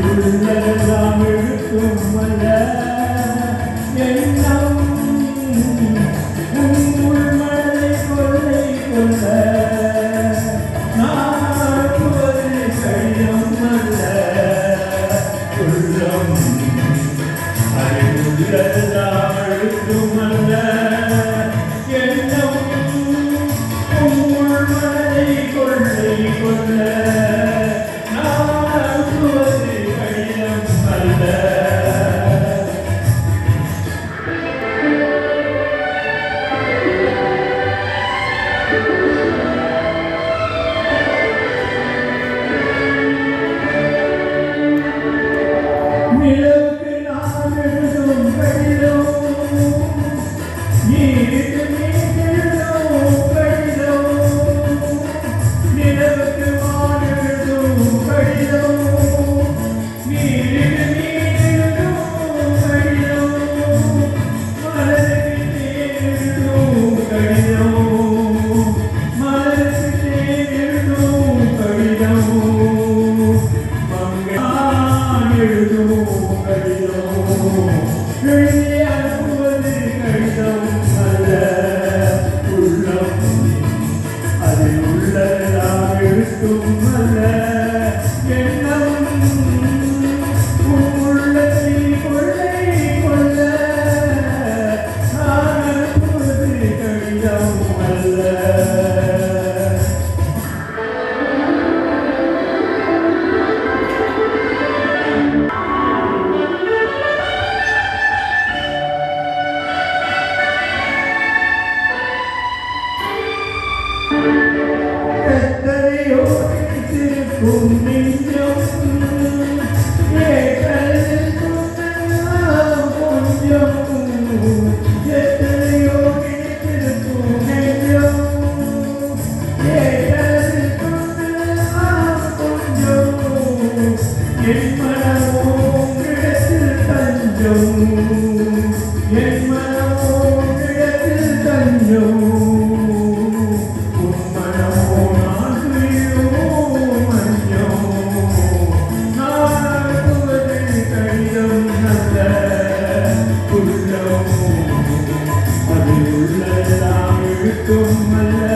உள்ளதெல்லாம் எழுத்துமல்ல எண்ணம் உள் மனதை கொள்ளை கொள்ள நான் அனுப்புவது கடிதம் அல்ல உள்ளம் அதில் உள்ளதெல்லாம் எழுத்துமல்ல எண்ணம் உள் மனதை கொள்ளை கொள்ள நிலவுக்கு நான் எழுதும் கடிதம் நீருக்கு நீ எழுதும் கடிதம் நிலவுக்கு நான் எழுதும் கடிதம் நீருக்கு நீ எழுதும் கடிதம் மலருக்கு எழுதும் கடிதம் மலருக்கு எழுதும் கடிதம் எழுதும் எழுதி அனுப்புவது கடிதம் அல்ல உள்ளம் அதில் உள்ளதெல்லாம் எழுத்தும் அல்ல எண்ணம் உள்ளத்தை கொள்ளை கொள்ள நான் அனுப்புவது கடிதம் அல்ல. எத்தனையோ திருக்கும் நெஞ்சம் கொஞ்சம் எத்தனையோ திருக்கும் நெஞ்சம் கொஞ்சம் என் மனமோ இடத்தில் தஞ்சம் என் மனமோ இடத்தில் தஞ்சம் உள்ளதெல்லாம் எழுத்தும் அல்ல